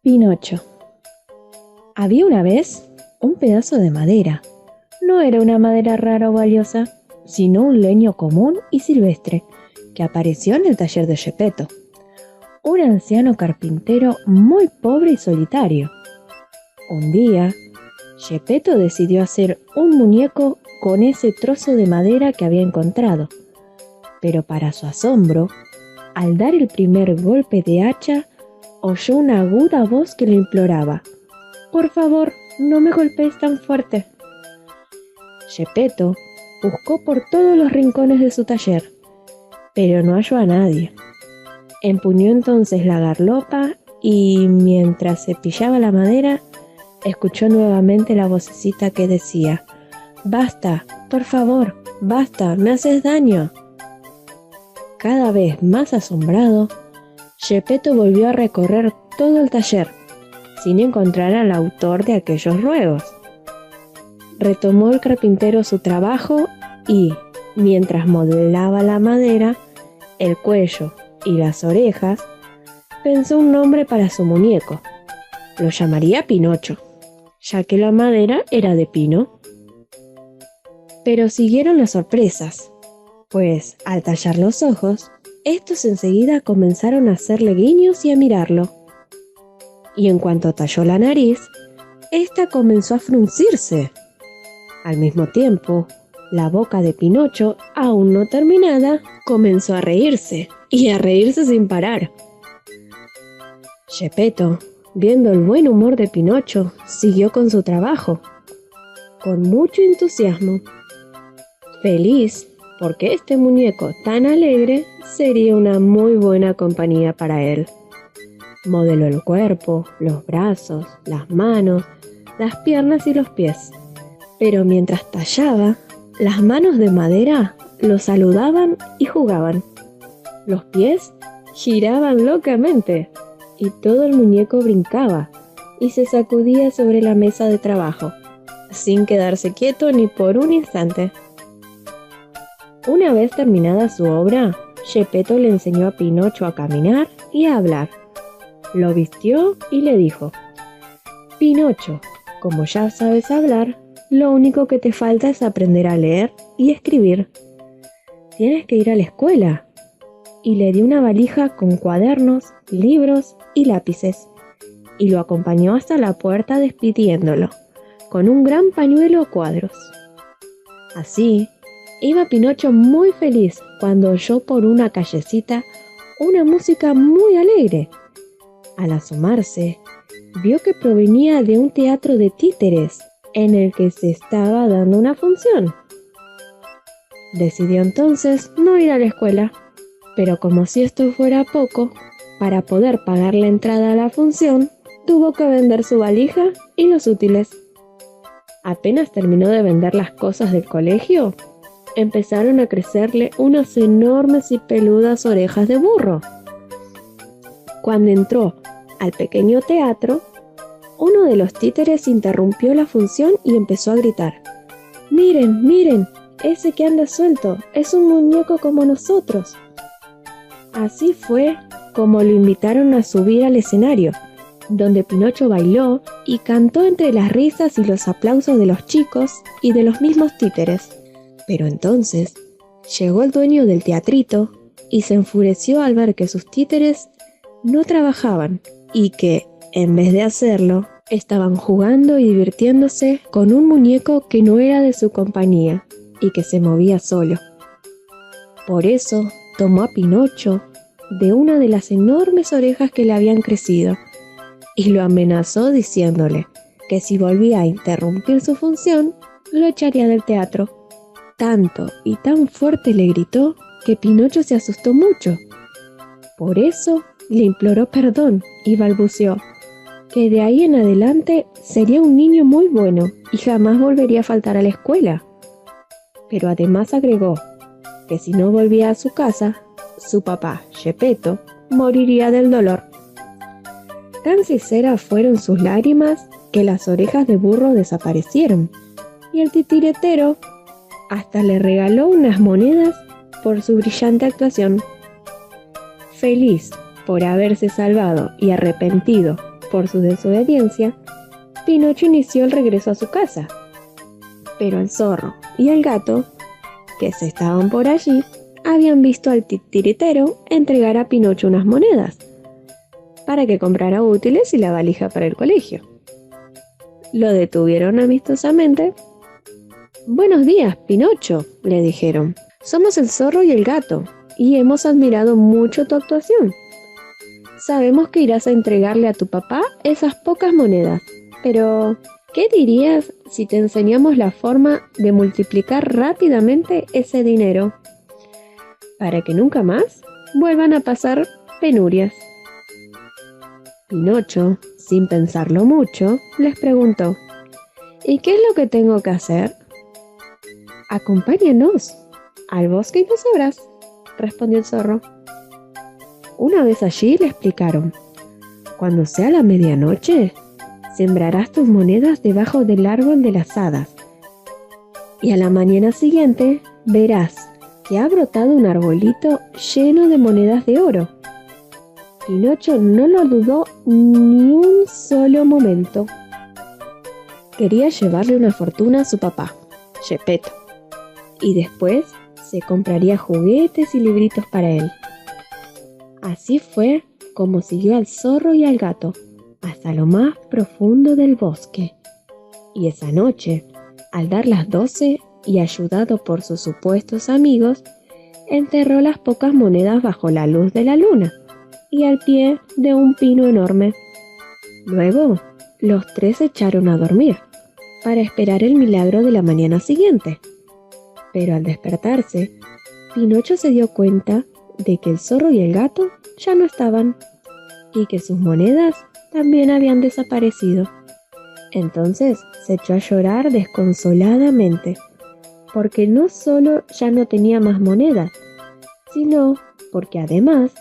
Pinocho. Había una vez un pedazo de madera. No era una madera rara o valiosa, sino un leño común y silvestre que apareció en el taller de Geppetto, un anciano carpintero muy pobre y solitario. Un día, Geppetto decidió hacer un muñeco con ese trozo de madera que había encontrado, pero para su asombro, al dar el primer golpe de hacha, oyó una aguda voz que le imploraba: «Por favor, no me golpees tan fuerte». Geppetto buscó por todos los rincones de su taller, pero no halló a nadie. Empuñó entonces la garlopa y, mientras cepillaba la madera, escuchó nuevamente la vocecita que decía: «Basta, por favor, basta, me haces daño». Cada vez más asombrado, Geppetto volvió a recorrer todo el taller, sin encontrar al autor de aquellos ruegos. Retomó el carpintero su trabajo y, mientras modelaba la madera, el cuello y las orejas, pensó un nombre para su muñeco. Lo llamaría Pinocho, ya que la madera era de pino. Pero siguieron las sorpresas, pues al tallar los ojos, estos enseguida comenzaron a hacerle guiños y a mirarlo. Y en cuanto talló la nariz, ésta comenzó a fruncirse. Al mismo tiempo, la boca de Pinocho, aún no terminada, comenzó a reírse, y a reírse sin parar. Geppetto, viendo el buen humor de Pinocho, siguió con su trabajo, con mucho entusiasmo, feliz porque este muñeco tan alegre sería una muy buena compañía para él. Modeló el cuerpo, los brazos, las manos, las piernas y los pies. Pero mientras tallaba, las manos de madera lo saludaban y jugaban. Los pies giraban locamente y todo el muñeco brincaba y se sacudía sobre la mesa de trabajo, sin quedarse quieto ni por un instante. Una vez terminada su obra, Geppetto le enseñó a Pinocho a caminar y a hablar. Lo vistió y le dijo: «Pinocho, como ya sabes hablar, lo único que te falta es aprender a leer y escribir. Tienes que ir a la escuela». Y le dio una valija con cuadernos, libros y lápices, y lo acompañó hasta la puerta despidiéndolo, con un gran pañuelo a cuadros. Así, iba Pinocho muy feliz cuando oyó por una callecita una música muy alegre. Al asomarse, vio que provenía de un teatro de títeres en el que se estaba dando una función. Decidió entonces no ir a la escuela, pero como si esto fuera poco, para poder pagar la entrada a la función, tuvo que vender su valija y los útiles. Apenas terminó de vender las cosas del colegio, empezaron a crecerle unas enormes y peludas orejas de burro. Cuando entró al pequeño teatro, uno de los títeres interrumpió la función y empezó a gritar: «¡Miren, miren! Ese que anda suelto es un muñeco como nosotros». Así fue como lo invitaron a subir al escenario, donde Pinocho bailó y cantó entre las risas y los aplausos de los chicos y de los mismos títeres. Pero entonces llegó el dueño del teatrito y se enfureció al ver que sus títeres no trabajaban y que, en vez de hacerlo, estaban jugando y divirtiéndose con un muñeco que no era de su compañía y que se movía solo. Por eso tomó a Pinocho de una de las enormes orejas que le habían crecido y lo amenazó diciéndole que si volvía a interrumpir su función, lo echaría del teatro. Tanto y tan fuerte le gritó que Pinocho se asustó mucho. Por eso le imploró perdón y balbuceó que de ahí en adelante sería un niño muy bueno y jamás volvería a faltar a la escuela. Pero además agregó que si no volvía a su casa, su papá, Geppetto, moriría del dolor. Tan sinceras fueron sus lágrimas que las orejas de burro desaparecieron, y el titiritero hasta le regaló unas monedas por su brillante actuación. Feliz por haberse salvado y arrepentido por su desobediencia, Pinocho inició el regreso a su casa. Pero el zorro y el gato, que se estaban por allí, habían visto al titiritero entregar a Pinocho unas monedas para que comprara útiles y la valija para el colegio. Lo detuvieron amistosamente. «Buenos días, Pinocho», le dijeron. «Somos el zorro y el gato, y hemos admirado mucho tu actuación. Sabemos que irás a entregarle a tu papá esas pocas monedas, pero ¿qué dirías si te enseñamos la forma de multiplicar rápidamente ese dinero para que nunca más vuelvan a pasar penurias?» Pinocho, sin pensarlo mucho, les preguntó: «¿Y qué es lo que tengo que hacer?» «Acompáñanos al bosque y lo sabrás», respondió el zorro. Una vez allí le explicaron: «Cuando sea la medianoche, sembrarás tus monedas debajo del árbol de las hadas, y a la mañana siguiente verás que ha brotado un arbolito lleno de monedas de oro». Pinocho no lo dudó ni un solo momento. Quería llevarle una fortuna a su papá, Geppetto, y después se compraría juguetes y libritos para él. Así fue como siguió al zorro y al gato hasta lo más profundo del bosque. Y esa noche, al dar las 12 y ayudado por sus supuestos amigos, enterró las pocas monedas bajo la luz de la luna y al pie de un pino enorme. Luego, los tres se echaron a dormir para esperar el milagro de la mañana siguiente. Pero al despertarse, Pinocho se dio cuenta de que el zorro y el gato ya no estaban y que sus monedas también habían desaparecido. Entonces se echó a llorar desconsoladamente, porque no solo ya no tenía más monedas, sino porque además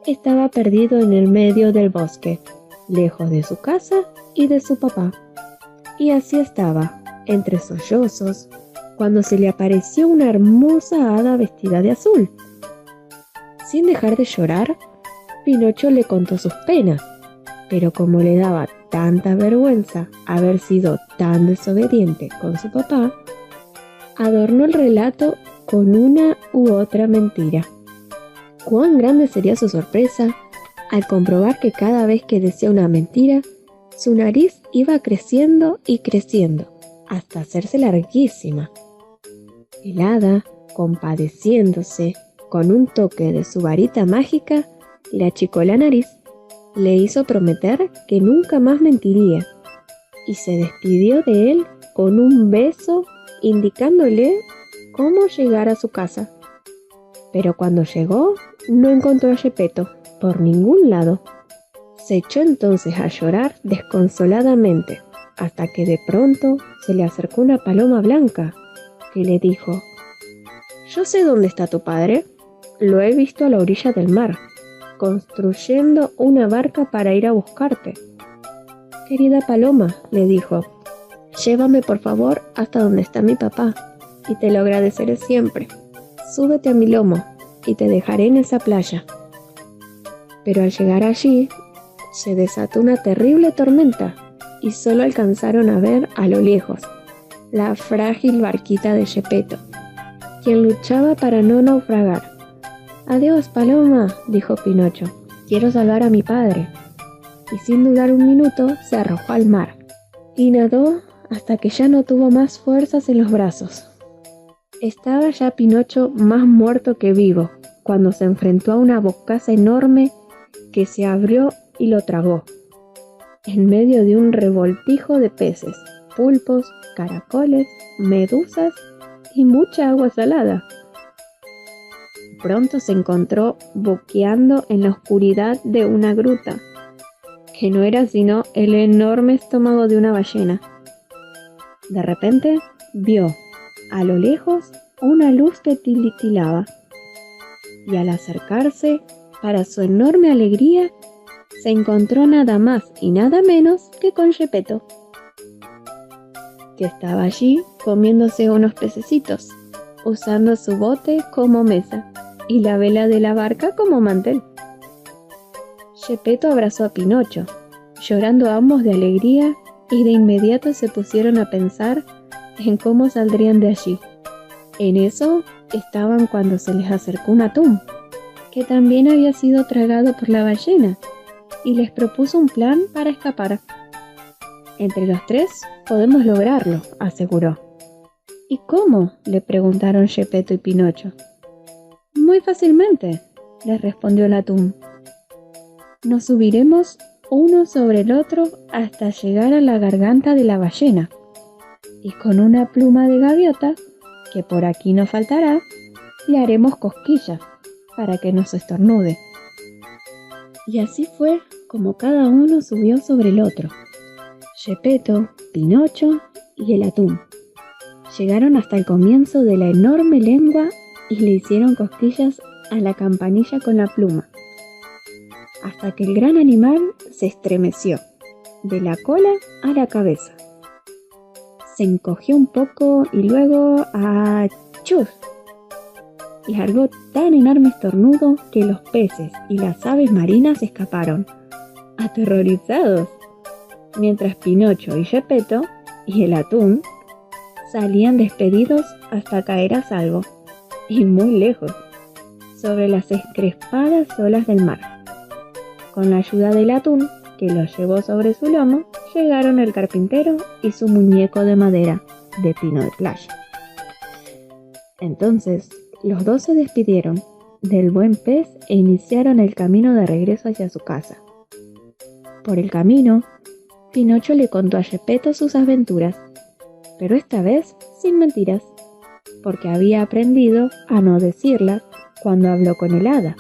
estaba perdido en el medio del bosque, lejos de su casa y de su papá. Y así estaba, entre sollozos, cuando se le apareció una hermosa hada vestida de azul. Sin dejar de llorar, Pinocho le contó sus penas, pero como le daba tanta vergüenza haber sido tan desobediente con su papá, adornó el relato con una u otra mentira. Cuán grande sería su sorpresa al comprobar que cada vez que decía una mentira, su nariz iba creciendo y creciendo hasta hacerse larguísima. El hada, compadeciéndose con un toque de su varita mágica, le achicó la nariz, le hizo prometer que nunca más mentiría y se despidió de él con un beso, indicándole cómo llegar a su casa. Pero cuando llegó, no encontró a Geppetto por ningún lado. Se echó entonces a llorar desconsoladamente, hasta que de pronto se le acercó una paloma blanca, que le dijo: «Yo sé dónde está tu padre. Lo he visto a la orilla del mar, construyendo una barca para ir a buscarte». «Querida paloma», le dijo, «llévame por favor hasta donde está mi papá, y te lo agradeceré siempre. Súbete a mi lomo y te dejaré en esa playa». Pero al llegar allí, se desató una terrible tormenta y solo alcanzaron a ver a lo lejos la frágil barquita de Geppetto, quien luchaba para no naufragar. «Adiós, paloma», dijo Pinocho, «quiero salvar a mi padre». Y sin dudar un minuto se arrojó al mar y nadó hasta que ya no tuvo más fuerzas en los brazos. Estaba ya Pinocho más muerto que vivo cuando se enfrentó a una bocaza enorme que se abrió y lo tragó, en medio de un revoltijo de peces, pulpos, caracoles, medusas y mucha agua salada. Pronto se encontró boqueando en la oscuridad de una gruta, que no era sino el enorme estómago de una ballena. De repente vio, a lo lejos, una luz que tilitilaba, y al acercarse, para su enorme alegría, se encontró nada más y nada menos que con Geppetto, que estaba allí comiéndose unos pececitos, usando su bote como mesa y la vela de la barca como mantel. Geppetto abrazó a Pinocho llorando ambos de alegría, y de inmediato se pusieron a pensar en cómo saldrían de allí. En eso estaban cuando se les acercó un atún, que también había sido tragado por la ballena, y les propuso un plan para escapar. Entre los tres podemos lograrlo, aseguró. ¿Y cómo?, le preguntaron Geppetto y Pinocho. Muy fácilmente, les respondió el atún. Nos subiremos uno sobre el otro hasta llegar a la garganta de la ballena, y con una pluma de gaviota, que por aquí no faltará, le haremos cosquillas para que nos estornude. Y así fue como cada uno subió sobre el otro, Geppetto, Pinocho y el atún. Llegaron hasta el comienzo de la enorme lengua y le hicieron cosquillas a la campanilla con la pluma, hasta que el gran animal se estremeció, de la cola a la cabeza. Se encogió un poco y luego ¡achus! Largó tan enorme estornudo que los peces y las aves marinas escaparon, aterrorizados, mientras Pinocho y Geppetto y el atún salían despedidos hasta caer a salvo, y muy lejos, sobre las encrespadas olas del mar. Con la ayuda del atún, que los llevó sobre su lomo, llegaron el carpintero y su muñeco de madera de pino de playa. Entonces, los dos se despidieron del buen pez e iniciaron el camino de regreso hacia su casa. Por el camino, Pinocho le contó a Geppetto sus aventuras, pero esta vez sin mentiras, porque había aprendido a no decirlas cuando habló con el hada,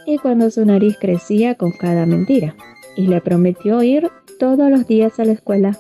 y cuando su nariz crecía con cada mentira, y le prometió ir todos los días a la escuela.